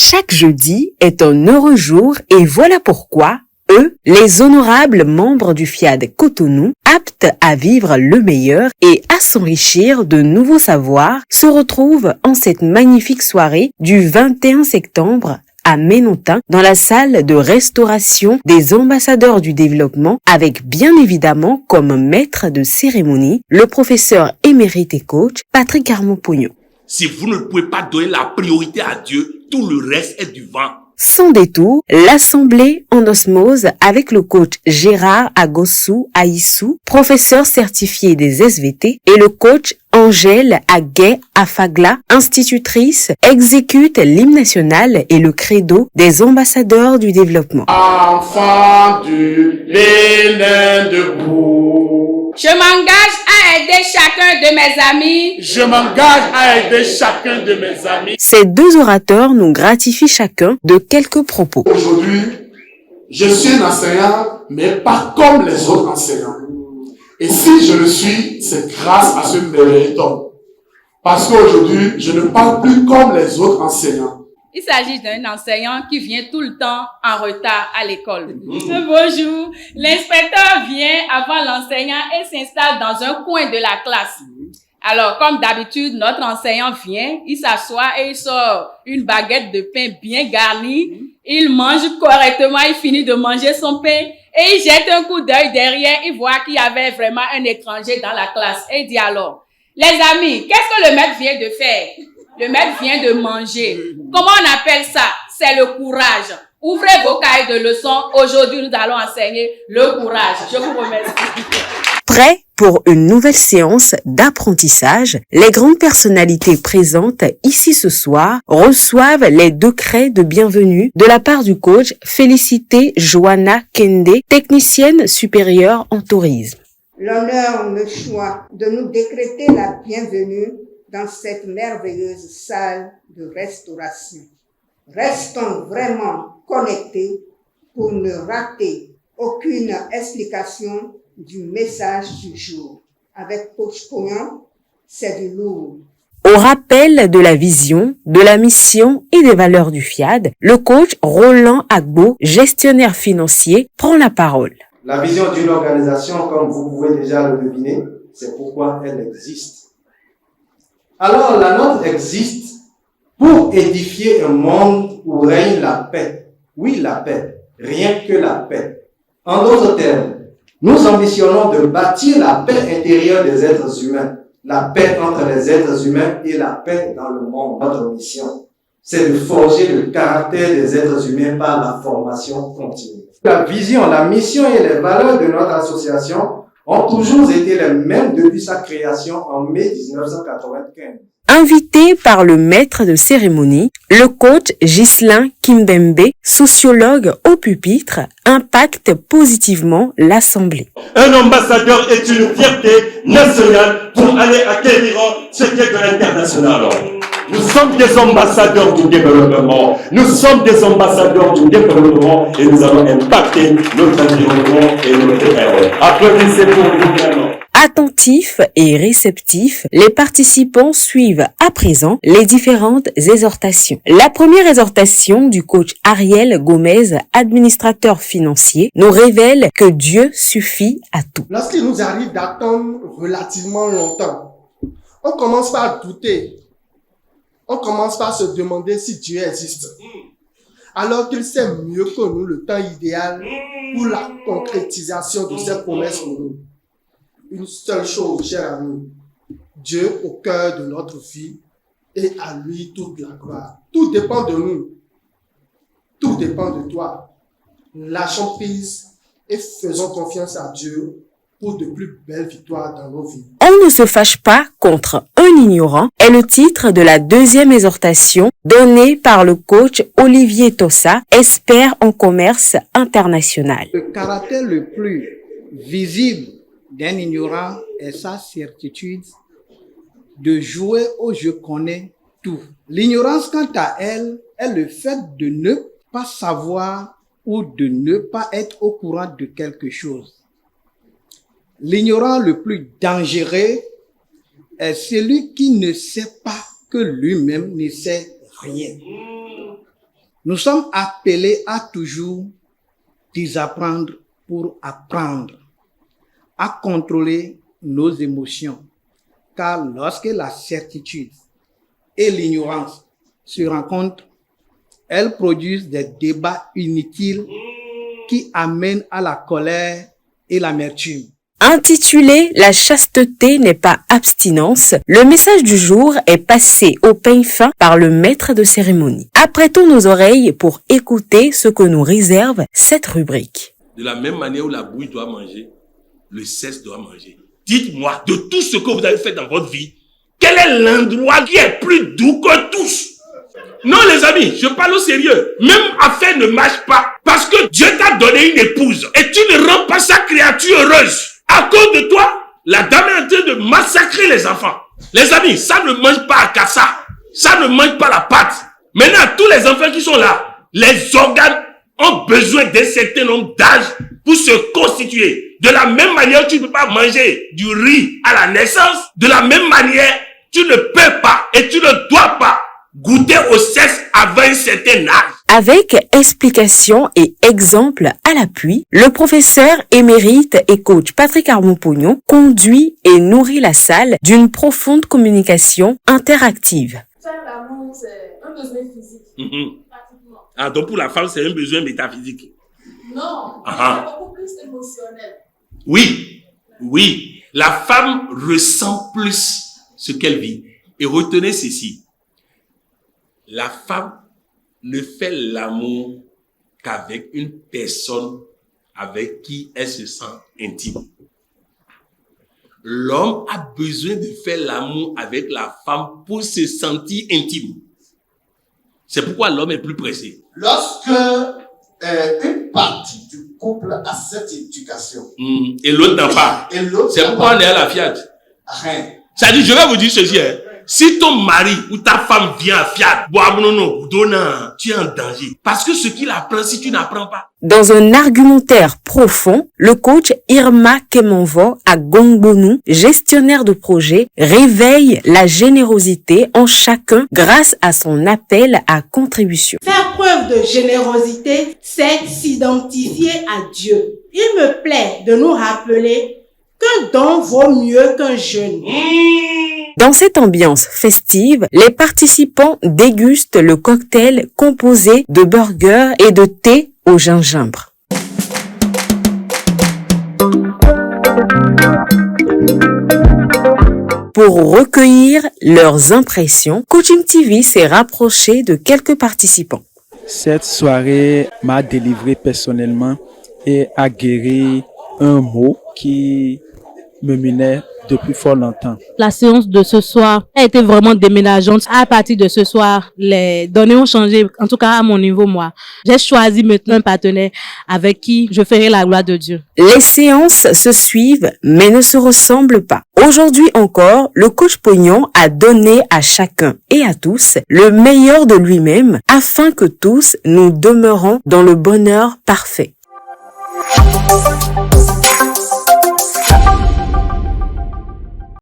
Chaque jeudi est un heureux jour et voilà pourquoi eux, les honorables membres du FIAD Cotonou, aptes à vivre le meilleur et à s'enrichir de nouveaux savoirs, se retrouvent en cette magnifique soirée du 21 septembre à Ménontin dans la salle de restauration des ambassadeurs du développement avec bien évidemment comme maître de cérémonie le professeur émérite et coach Patrick Armand-Pognon. Si vous ne pouvez pas donner la priorité à Dieu, tout le reste est du vent. Sans détour, l'assemblée en osmose avec le coach Gérard Agossou Aïssou, professeur certifié des SVT, et le coach Angèle Aguet Afagla, institutrice, exécute l'hymne national et le credo des ambassadeurs du développement. Enfant du Bénin debout. Je m'engage à aider chacun de mes amis. Je m'engage à aider chacun de mes amis. Ces deux orateurs nous gratifient chacun de quelques propos. Aujourd'hui, je suis un enseignant, mais pas comme les autres enseignants. Et si je le suis, c'est grâce à ce mérite. Parce qu'aujourd'hui, je ne parle plus comme les autres enseignants. Il s'agit d'un enseignant qui vient tout le temps en retard à l'école. Bonjour, l'inspecteur vient avant l'enseignant et s'installe dans un coin de la classe. Alors, comme d'habitude, notre enseignant vient, il s'assoit et il sort une baguette de pain bien garnie. Il mange correctement, il finit de manger son pain et il jette un coup d'œil derrière, il voit qu'il y avait vraiment un étranger dans la classe et il dit alors, les amis, qu'est-ce que le maître vient de faire? Le maître vient de manger. Comment on appelle ça? C'est le courage. Ouvrez vos cahiers de leçons. Aujourd'hui, nous allons enseigner le courage. Je vous remercie. Prêts pour une nouvelle séance d'apprentissage, les grandes personnalités présentes ici ce soir reçoivent les décrets de bienvenue de la part du coach Félicité Johanna Kende, technicienne supérieure en tourisme. L'honneur me choisit de nous décréter la bienvenue dans cette merveilleuse salle de restauration. Restons vraiment connectés pour ne rater aucune explication du message du jour. Avec Coach Pognon, c'est du lourd. Au rappel de la vision, de la mission et des valeurs du FIAD, le coach Roland Agbo, gestionnaire financier, prend la parole. La vision d'une organisation, comme vous pouvez déjà le deviner, c'est pourquoi elle existe. Alors, la nôtre existe pour édifier un monde où règne la paix. Oui, la paix. Rien que la paix. En d'autres termes, nous ambitionnons de bâtir la paix intérieure des êtres humains, la paix entre les êtres humains et la paix dans le monde. Notre mission, c'est de forger le caractère des êtres humains par la formation continue. La vision, la mission et les valeurs de notre association ont toujours été les mêmes depuis sa création en mai 1995. Invité par le maître de cérémonie, le coach Ghislain Kimbembe, sociologue au pupitre, impacte positivement l'Assemblée. Un ambassadeur est une fierté nationale pour aller acquérir ce qui est de l'international. Nous sommes des ambassadeurs du développement. Nous sommes des ambassadeurs du développement et nous allons impacter notre environnement et notre terre. Applaudissez pour nous vraiment. Attentifs et réceptifs, les participants suivent à présent les différentes exhortations. La première exhortation du coach Ariel Gomez, administrateur financier, nous révèle que Dieu suffit à tout. Lorsqu'il nous arrive d'attendre relativement longtemps, on commence par douter. On commence par se demander si Dieu existe. Alors qu'il sait mieux que nous le temps idéal pour la concrétisation de ses promesses pour nous. Une seule chose, cher ami, Dieu au cœur de notre vie et à lui toute la gloire. Tout dépend de nous. Tout dépend de toi. Lâchons prise et faisons confiance à Dieu pour de plus belles victoires dans nos vies. On ne se fâche pas contre un ignorant est le titre de la deuxième exhortation donnée par le coach Olivier Tossa, expert en commerce international. Le caractère le plus visible d'un ignorant est sa certitude de jouer au je connais tout. L'ignorance, quant à elle, est le fait de ne pas savoir ou de ne pas être au courant de quelque chose. L'ignorant le plus dangereux est celui qui ne sait pas que lui-même ne sait rien. Nous sommes appelés à toujours désapprendre pour apprendre, à contrôler nos émotions, car lorsque la certitude et l'ignorance se rencontrent, elles produisent des débats inutiles qui amènent à la colère et l'amertume. Intitulé « La chasteté n'est pas abstinence », le message du jour est passé au peigne fin par le maître de cérémonie. Apprêtons nos oreilles pour écouter ce que nous réserve cette rubrique. De la même manière où la bouille doit manger, le cesse doit manger. Dites-moi, de tout ce que vous avez fait dans votre vie, quel est l'endroit qui est plus doux que tous? Non, les amis, je parle au sérieux. Même affaire ne marche pas parce que Dieu t'a donné une épouse et tu ne rends pas sa créature heureuse. À cause de toi, la dame est en train de massacrer les enfants. Les amis, ça ne mange pas à cassa. Ça ne mange pas la pâte. Maintenant, tous les enfants qui sont là, les organes ont besoin d'un certain nombre d'âge pour se constituer. De la même manière, tu ne peux pas manger du riz à la naissance. De la même manière, tu ne peux pas et tu ne dois pas goûter au sexe avant un certain âge. Avec explications et exemples à l'appui, le professeur émérite et coach Patrick Armon-Pognon conduit et nourrit la salle d'une profonde communication interactive. Faire l'amour, c'est un besoin physique. Pratiquement. Ah, donc pour la femme, c'est un besoin métaphysique. Non, c'est beaucoup plus émotionnel. Oui. La femme ressent plus ce qu'elle vit. Et retenez ceci. La femme ne fait l'amour qu'avec une personne avec qui elle se sent intime. L'homme a besoin de faire l'amour avec la femme pour se sentir intime. C'est pourquoi l'homme est plus pressé. Lorsque une partie du couple a cette éducation et l'autre n'a pas, c'est pourquoi on est à la Fiat. Ça dit, je vais vous dire ceci, si ton mari ou ta femme vient à Fiat, tu es en danger. Parce que ce qu'il apprend, si tu n'apprends pas. Dans un argumentaire profond, le coach Irma Kemonvo à Gongbonu, gestionnaire de projet, réveille la générosité en chacun grâce à son appel à contribution. Faire preuve de générosité, c'est s'identifier à Dieu. Il me plaît de nous rappeler qu'un don vaut mieux qu'un jeûne. Dans cette ambiance festive, les participants dégustent le cocktail composé de burgers et de thé au gingembre. Pour recueillir leurs impressions, Coaching TV s'est rapproché de quelques participants. Cette soirée m'a délivré personnellement et a guéri un mot qui me menait depuis fort longtemps. La séance de ce soir a été vraiment déménageante. À partir de ce soir, les données ont changé, en tout cas à mon niveau, moi. J'ai choisi maintenant un partenaire avec qui je ferai la gloire de Dieu. Les séances se suivent, mais ne se ressemblent pas. Aujourd'hui encore, le coach Pognon a donné à chacun et à tous le meilleur de lui-même afin que tous nous demeurons dans le bonheur parfait.